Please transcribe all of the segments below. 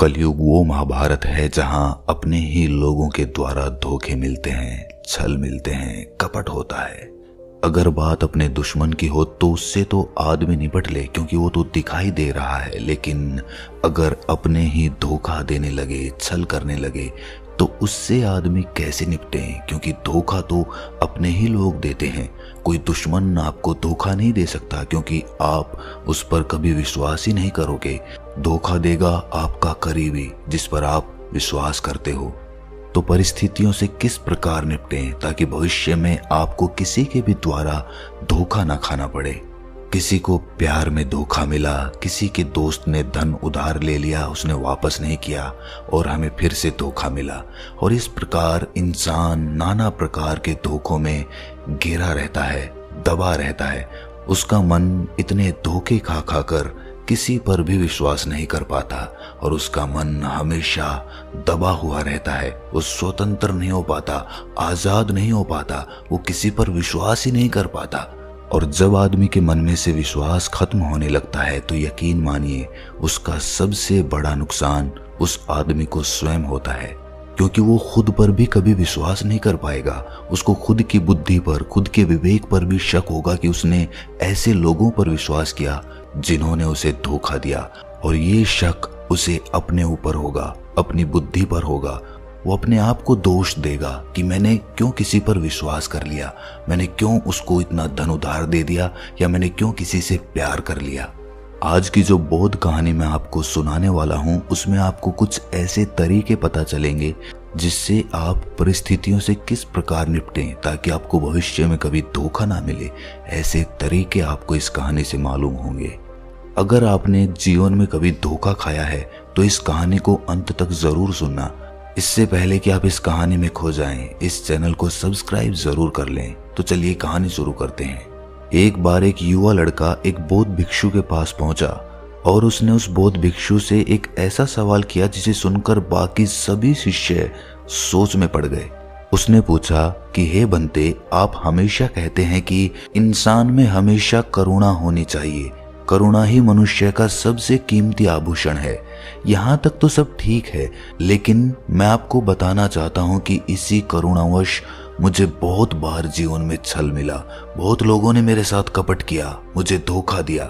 कलयुग वो महाभारत है जहां अपने ही लोगों के द्वारा धोखे मिलते हैं, छल मिलते हैं, कपट होता है। अगर बात अपने दुश्मन की हो तो उससे तो आदमी निपट ले क्योंकि वो तो दिखाई दे रहा है, लेकिन अगर अपने ही धोखा देने लगे, छल करने लगे तो उससे आदमी कैसे निपटे, क्योंकि धोखा तो अपने ही लोग देते हैं। कोई दुश्मन आपको धोखा नहीं दे सकता क्योंकि आप उस पर कभी विश्वास ही नहीं करोगे। धोखा देगा आपका करीबी जिस पर आप विश्वास करते हो। तो परिस्थितियों से किस प्रकार निपटें ताकि भविष्य में आपको किसी के भी द्वारा धोखा ना खाना पड़े। किसी को प्यार में धोखा मिला, किसी के दोस्त ने धन उधार ले लिया, उसने वापस नहीं किया और हमें फिर से धोखा मिला। और इस प्रकार इंसान नाना प्रकार के धोखों में घिरा रहता है, दबा रहता है। उसका मन इतने धोखे खा खा कर किसी पर भी विश्वास नहीं कर पाता और उसका मन हमेशा दबा हुआ रहता है। वो स्वतंत्र नहीं हो पाता, आजाद नहीं हो पाता, वो किसी पर विश्वास ही नहीं कर पाता। और जब आदमी के मन में से विश्वास खत्म होने लगता है तो यकीन मानिए उसका सबसे बड़ा नुकसान उस आदमी को स्वयं होता है, क्योंकि वो खुद पर भी कभी विश्वास नहीं कर पाएगा। उसको खुद की बुद्धि पर, खुद के विवेक पर भी शक होगा कि उसने ऐसे लोगों पर विश्वास किया जिन्होंने उसे धोखा दिया, और ये शक उसे अपने ऊपर होगा, अपनी बुद्धि पर होगा। वो अपने आप को दोष देगा कि मैंने क्यों किसी पर विश्वास कर लिया, मैंने क्यों उसको इतना धन उधार दे दिया, या मैंने क्यों किसी से प्यार कर लिया। आज की जो बोध कहानी मैं आपको सुनाने वाला हूं उसमें आपको कुछ ऐसे तरीके पता चलेंगे जिससे आप परिस्थितियों से किस प्रकार निपटें ताकि आपको भविष्य में कभी धोखा ना मिले। ऐसे तरीके आपको इस कहानी से मालूम होंगे। अगर आपने जीवन में कभी धोखा खाया है तो इस कहानी को अंत तक जरूर सुनना। इससे पहले कि आप इस कहानी में खो जाएं, इस चैनल को सब्सक्राइब जरूर कर लें। तो चलिए कहानी शुरू करते हैं। एक बार एक युवा लड़का एक बौद्ध भिक्षु के पास पहुंचा और उसने उस बौद्ध भिक्षु से एक ऐसा सवाल किया जिसे सुनकर बाकी सभी शिष्य सोच में पड़ गए। उसने पूछा कि हे बंते, आप हमेशा कहते हैं कि इंसान में हमेशा करुणा होनी चाहिए, करुणा ही मनुष्य का सबसे कीमती आभूषण है। यहाँ तक तो सब ठीक है, लेकिन मैं आपको बताना चाहता हूँ कि इसी करुणावश मुझे बहुत बार जीवन में छल मिला। बहुत लोगों ने मेरे साथ कपट किया, मुझे धोखा दिया।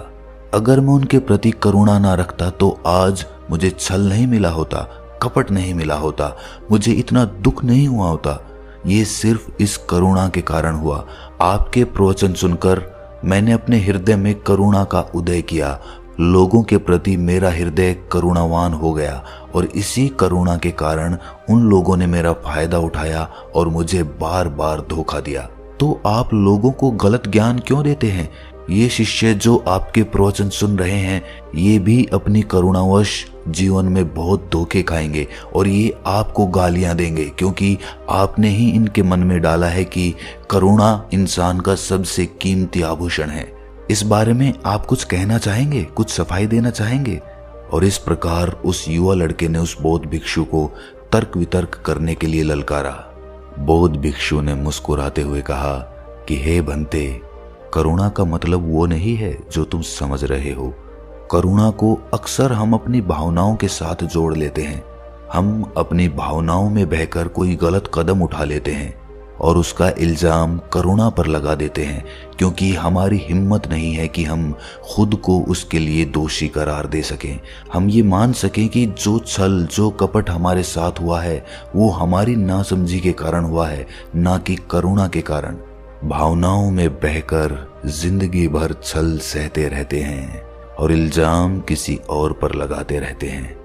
अगर मैं उनके प्रति करुणा ना रखता तो आज मुझे छल नहीं मिला होता, कपट नहीं मिला होता, मुझे इतना दुख नहीं हुआ होता। ये सिर्फ इस करुणा के कारण हुआ। आपके प्रवचन सुनकर मैंने अपने हृदय में करुणा का उदय किया। लोगों के प्रति मेरा हृदय करुणावान हो गया और इसी करुणा के कारण उन लोगों ने मेरा फायदा उठाया और मुझे बार बार धोखा दिया। तो आप लोगों को गलत ज्ञान क्यों देते हैं? ये शिष्य जो आपके प्रवचन सुन रहे हैं ये भी अपनी करुणावश जीवन में बहुत धोखे खाएंगे और ये आपको गालियां देंगे क्योंकि आपने ही इनके मन में डाला है कि करुणा इंसान का सबसे कीमती आभूषण है। इस बारे में आप कुछ कहना चाहेंगे, कुछ सफाई देना चाहेंगे? और इस प्रकार उस युवा लड़के ने उस बौद्ध भिक्षु को तर्क वितर्क करने के लिए ललकारा। बौद्ध भिक्षु ने मुस्कुराते हुए कहा कि हे बंते, करुणा का मतलब वो नहीं है जो तुम समझ रहे हो। करुणा को अक्सर हम अपनी भावनाओं के साथ जोड़ लेते हैं। हम अपनी भावनाओं में बहकर कोई गलत कदम उठा लेते हैं और उसका इल्जाम करुणा पर लगा देते हैं क्योंकि हमारी हिम्मत नहीं है कि हम खुद को उसके लिए दोषी करार दे सकें। हम ये मान सकें कि जो छल, जो कपट हमारे साथ हुआ है वो हमारी नासमझी के कारण हुआ है, ना कि करुणा के कारण। भावनाओं में बहकर जिंदगी भर छल सहते रहते हैं और इल्जाम किसी और पर लगाते रहते हैं।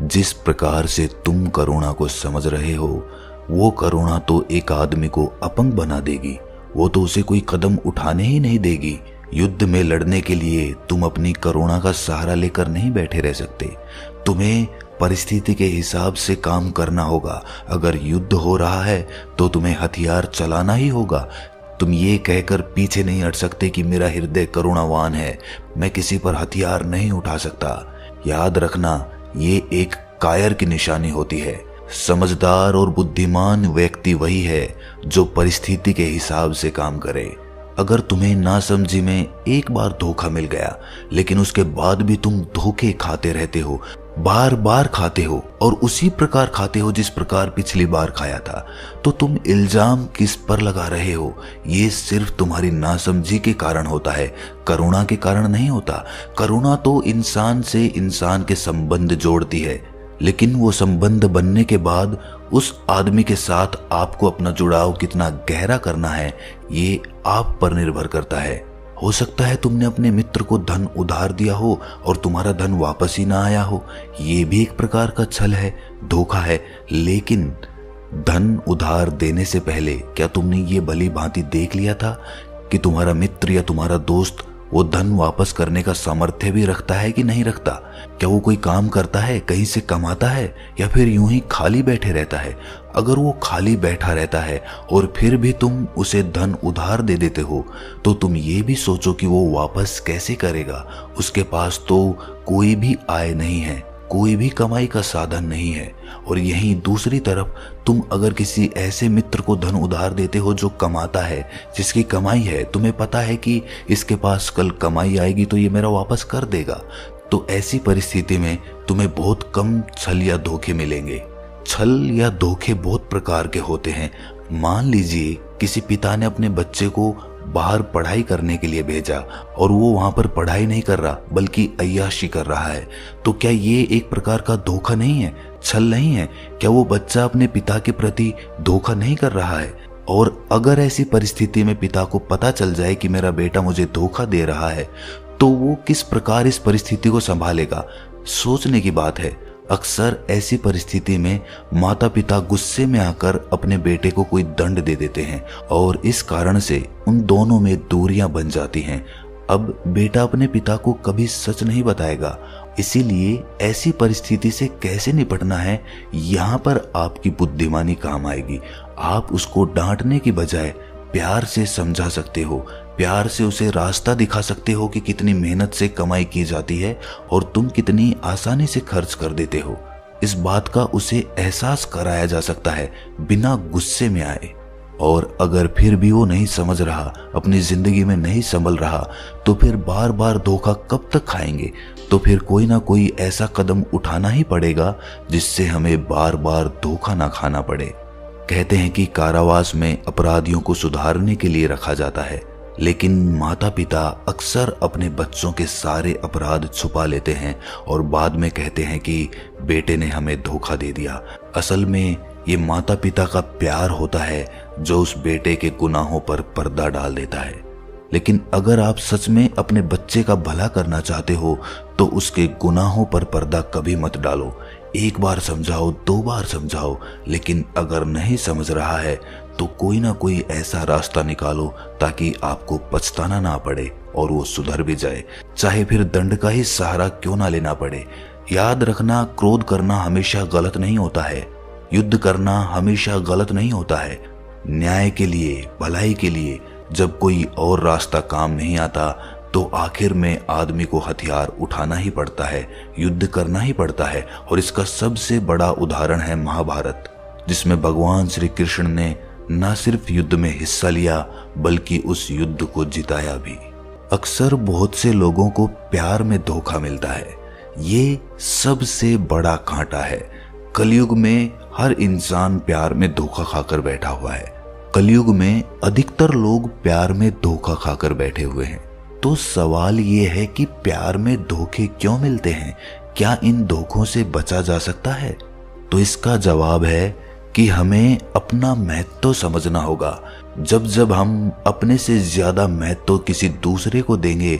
जिस प्रकार से तुम करुणा को समझ रहे हो वो करुणा तो एक आदमी को अपंग बना देगी, वो तो उसे कोई कदम उठाने ही नहीं देगी। युद्ध में लड़ने के लिए तुम अपनी करुणा का सहारा लेकर नहीं बैठे रह सकते। तुम्हें परिस्थिति के हिसाब से काम करना होगा। अगर युद्ध हो रहा है तो तुम्हें हथियार चलाना ही होगा। तुम ये कहकर पीछे नहीं हट सकते कि मेरा हृदय करुणावान है, मैं किसी पर हथियार नहीं उठा सकता। याद रखना, ये एक कायर की निशानी होती है। समझदार और बुद्धिमान व्यक्ति वही है जो परिस्थिति के हिसाब से काम करे। अगर तुम्हें नासमझी में एक बार धोखा मिल गया लेकिन उसके बाद भी तुम धोखे खाते रहते हो, बार बार खाते हो और उसी प्रकार खाते हो जिस प्रकार पिछली बार खाया था, तो तुम इल्जाम किस पर लगा रहे हो? ये सिर्फ तुम्हारी नासमझी के कारण होता है, करुणा के कारण नहीं होता। करुणा तो इंसान से इंसान के संबंध जोड़ती है, लेकिन वो संबंध बनने के बाद उस आदमी के साथ आपको अपना जुड़ाव कितना गहरा करना है, ये आप पर निर्भर करता है। हो सकता है तुमने अपने मित्र को धन उधार दिया हो और तुम्हारा धन वापस ही ना आया हो, ये भी एक प्रकार का छल है, धोखा है। लेकिन धन उधार देने से पहले क्या तुमने ये भली भांति देख लिया था कि तुम्हारा मित्र या तुम्हारा दोस्त वो धन वापस करने का सामर्थ्य भी रखता है कि नहीं रखता? क्या वो कोई काम करता है, कहीं से कमाता है, या फिर यूं ही खाली बैठे रहता है? अगर वो खाली बैठा रहता है और फिर भी तुम उसे धन उधार दे देते हो, तो तुम ये भी सोचो कि वो वापस कैसे करेगा। उसके पास तो कोई भी आय नहीं है, कोई भी कमाई का साधन नहीं है। और यहीं दूसरी तरफ तुम अगर किसी ऐसे मित्र को धन उधार देते हो जो कमाता है, जिसकी कमाई है, तुम्हें पता है कि इसके पास कल कमाई आएगी तो ये मेरा वापस कर देगा, तो ऐसी परिस्थिति में तुम्हें बहुत कम छल या धोखे मिलेंगे। छल या धोखे बहुत प्रकार के होते हैं। मान लीजिए किसी पिता ने अपने बच्चे को बाहर पढ़ाई करने के लिए भेजा और वो वहां पर पढ़ाई नहीं कर रहा बल्कि अय्याशी कर रहा है, तो क्या ये एक प्रकार का धोखा नहीं है, छल नहीं है? क्या वो बच्चा अपने पिता के प्रति धोखा नहीं कर रहा है? और अगर ऐसी परिस्थिति में पिता को पता चल जाए कि मेरा बेटा मुझे धोखा दे रहा है, तो वो किस प्रकार इस परिस्थिति को संभालेगा? सोचने की बात है। अक्सर ऐसी परिस्थिति में माता पिता गुस्से में आकर अपने बेटे को कोई दंड दे देते हैं और इस कारण से उन दोनों में दूरियां बन जाती हैं। अब बेटा अपने पिता को कभी सच नहीं बताएगा, इसीलिए ऐसी परिस्थिति से कैसे निपटना है, यहाँ पर आपकी बुद्धिमानी काम आएगी। आप उसको डांटने की बजाय प्यार से समझा सकते हो, प्यार से उसे रास्ता दिखा सकते हो कि कितनी मेहनत से कमाई की जाती है और तुम कितनी आसानी से खर्च कर देते हो। इस बात का उसे एहसास कराया जा सकता है बिना गुस्से में आए। और अगर फिर भी वो नहीं समझ रहा, अपनी जिंदगी में नहीं संभल रहा, तो फिर बार बार धोखा कब तक खाएंगे? तो फिर कोई ना कोई ऐसा कदम उठाना ही पड़ेगा जिससे हमें बार बार धोखा ना खाना पड़े। कहते हैं कि कारावास में अपराधियों को सुधारने के लिए रखा जाता है, लेकिन माता पिता अक्सर अपने बच्चों के सारे अपराध छुपा लेते हैं और बाद में कहते हैं कि बेटे ने हमें धोखा दे दिया। असल में ये माता पिता का प्यार होता है जो उस बेटे के गुनाहों पर पर्दा डाल देता है। लेकिन अगर आप सच में अपने बच्चे का भला करना चाहते हो तो उसके गुनाहों पर पर्दा कभी मत डालो। एक बार समझाओ, 2 बार समझाओ, लेकिन अगर नहीं समझ रहा है तो कोई ना कोई ऐसा रास्ता निकालो ताकि आपको पछताना ना पड़े और वो सुधर भी जाए, चाहे फिर दंड का ही सहारा क्यों ना लेना पड़े। याद रखना, क्रोध करना हमेशा गलत नहीं होता है, युद्ध करना हमेशा गलत नहीं होता है। न्याय के लिए, भलाई के लिए जब कोई और रास्ता काम नहीं आता तो आखिर में आदमी को हथियार उठाना ही पड़ता है, युद्ध करना ही पड़ता है। और इसका सबसे बड़ा उदाहरण है महाभारत, जिसमें भगवान श्री कृष्ण ने न सिर्फ युद्ध में हिस्सा लिया बल्कि उस युद्ध को जिताया भी। अक्सर बहुत से लोगों को प्यार में धोखा मिलता है, ये सबसे बड़ा कांटा है। कलयुग में हर इंसान प्यार में धोखा खाकर बैठा हुआ है। कलयुग में अधिकतर लोग प्यार में धोखा खाकर बैठे हुए हैं। तो सवाल ये है कि प्यार में धोखे क्यों मिलते हैं? क्या इन धोखों से बचा जा सकता है? तो इसका जवाब है कि हमें अपना महत्व समझना होगा। जब जब हम अपने से ज्यादा महत्व किसी दूसरे को देंगे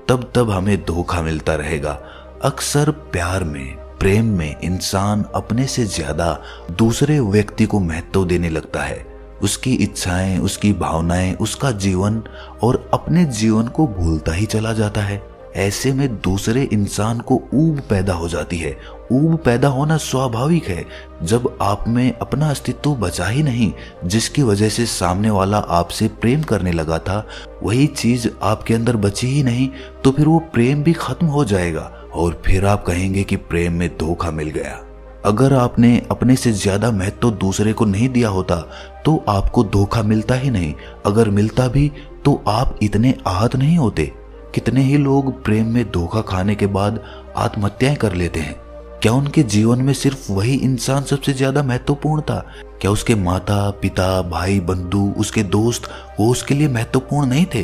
तब तब हमें धोखा मिलता रहेगा। अक्सर प्यार में, प्रेम में इंसान अपने से ज्यादा दूसरे व्यक्ति को महत्व देने लगता है, उसकी इच्छाएं, उसकी भावनाएं, उसका जीवन, और अपने जीवन को भूलता ही चला जाता है। ऐसे में दूसरे इंसान को ऊब पैदा हो जाती है। ऊब पैदा होना स्वाभाविक है। जब आप में अपना अस्तित्व बचा ही नहीं, जिसकी वजह से सामने वाला आपसे प्रेम करने लगा था, वही चीज आपके अंदर बची ही नहीं, तो फिर वो प्रेम भी खत्म हो जाएगा और फिर आप कहेंगे कि प्रेम में धोखा मिल गया। अगर आपने अपने से ज्यादा महत्व दूसरे को नहीं दिया होता तो आपको धोखा मिलता ही नहीं। अगर मिलता भी तो आप इतने आहत नहीं होते। कितने ही लोग प्रेम में धोखा खाने के बाद आत्महत्याएं कर लेते हैं। क्या उनके जीवन में सिर्फ वही इंसान सबसे ज्यादा महत्वपूर्ण था? क्या उसके माता पिता, भाई, बंधु, उसके दोस्त वो उसके लिए महत्वपूर्ण नहीं थे?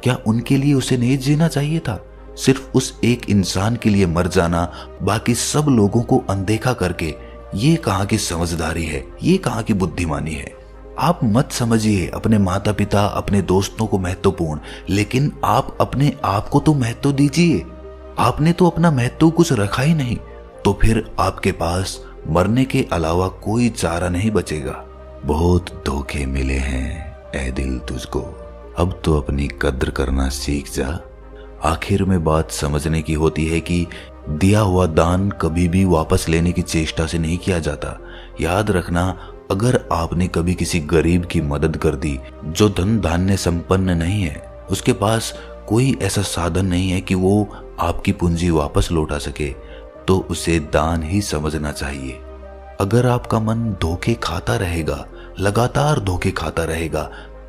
क्या उनके लिए उसे नहीं जीना चाहिए था? सिर्फ उस एक इंसान के लिए मर जाना, बाकी सब लोगों को अनदेखा करके, ये कहाँ की समझदारी है? ये कहाँ की बुद्धिमानी है? आप मत समझिए अपने माता पिता, अपने दोस्तों को महत्वपूर्ण, लेकिन आप अपने आप को तो महत्व दीजिए। आपने तो अपना महत्व कुछ रखा ही नहीं, तो फिर आपके पास मरने के अलावा कोई चारा नहीं बचेगा। बहुत धोखे मिले हैं ऐ दिल तुझको, अब तो अपनी कद्र करना सीख जा। आखिर में बात समझने की होती है कि दिया हुआ दान कभी भी वापस लेने की चेष्टा से नहीं किया जाता। याद रखना, अगर आपने कभी किसी गरीब की मदद कर दी जो धन धान्य संपन्न नहीं है, उसके पास कोई ऐसा साधन नहीं है कि वो आपकी पूंजी वापस लौटा सके, तो उसे दान ही समझना चाहिए। अगर आपका मन धोखे खाता रहेगा, लगातार धोखे खाता रहेगा,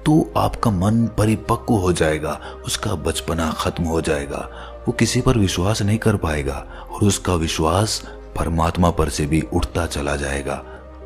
तो आपका मन परिपक्व हो जाएगा, उसका बचपना खत्म हो जाएगा, वो किसी पर विश्वास नहीं कर पाएगा और उसका विश्वास परमात्मा पर से भी उठता चला जाएगा।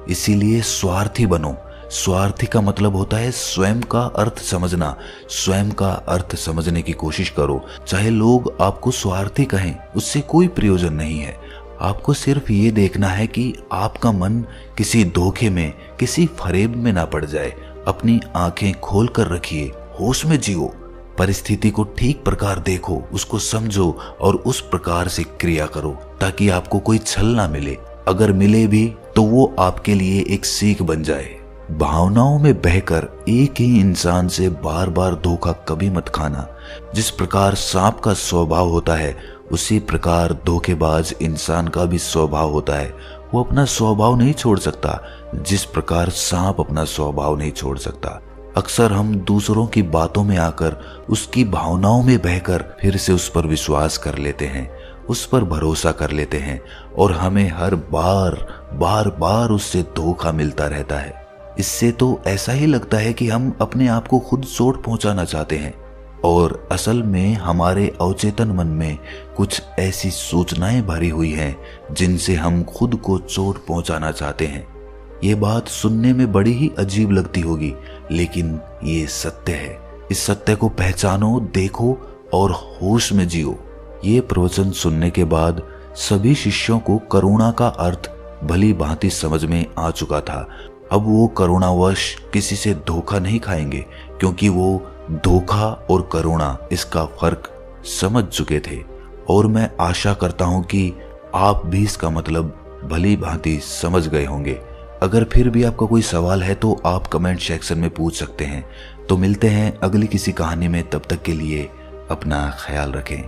इसीलिए स्वार्थी बनो। स्वार्थी का मतलब होता है स्वयं का अर्थ समझना। स्वयं का अर्थ समझने की कोशिश करो। चाहे लोग आपको स्वार्थी कहें, उससे कोई प्रयोजन नहीं है। आपको सिर्फ ये देखना है कि आपका मन किसी धोखे में, किसी फरेब में ना पड़ जाए। अपनी आंखें खोल कर रखिए, होश में जियो, परिस्थिति को ठीक प्रकार देखो, उसको समझो और उस प्रकार से क्रिया करो, ताकि आपको कोई छल ना मिले। अगर मिले भी तो वो आपके लिए एक सीख बन जाए। भावनाओं में बहकर एक ही इंसान से बार बार धोखा कभी मत खाना। जिस प्रकार सांप का स्वभाव होता है, उसी प्रकार धोखेबाज इंसान का भी स्वभाव होता है। वो अपना स्वभाव नहीं छोड़ सकता, जिस प्रकार सांप अपना स्वभाव नहीं छोड़ सकता। अक्सर हम दूसरों की बातों में आकर, उसकी भावनाओं में बहकर फिर से उस पर विश्वास कर लेते हैं, उस पर भरोसा कर लेते हैं और हमें हर बार बार उससे धोखा मिलता रहता है। इससे तो ऐसा ही लगता है कि हम अपने आप को खुद चोट पहुंचाना चाहते हैं, और असल में हमारे अवचेतन मन में कुछ ऐसी सूचनाएं भरी हुई हैं जिनसे हम खुद को चोट पहुंचाना चाहते हैं। ये बात सुनने में बड़ी ही अजीब लगती होगी, लेकिन ये सत्य है। इस सत्य को पहचानो, देखो और होश में जियो। ये प्रवचन सुनने के बाद सभी शिष्यों को करुणा का अर्थ भली भांति समझ में आ चुका था। अब वो करुणावश किसी से धोखा नहीं खाएंगे, क्योंकि वो धोखा और करुणा इसका फर्क समझ चुके थे। और मैं आशा करता हूं कि आप भी इसका मतलब भली भांति समझ गए होंगे। अगर फिर भी आपका कोई सवाल है तो आप कमेंट सेक्शन में पूछ सकते हैं। तो मिलते हैं अगली किसी कहानी में, तब तक के लिए अपना ख्याल रखें।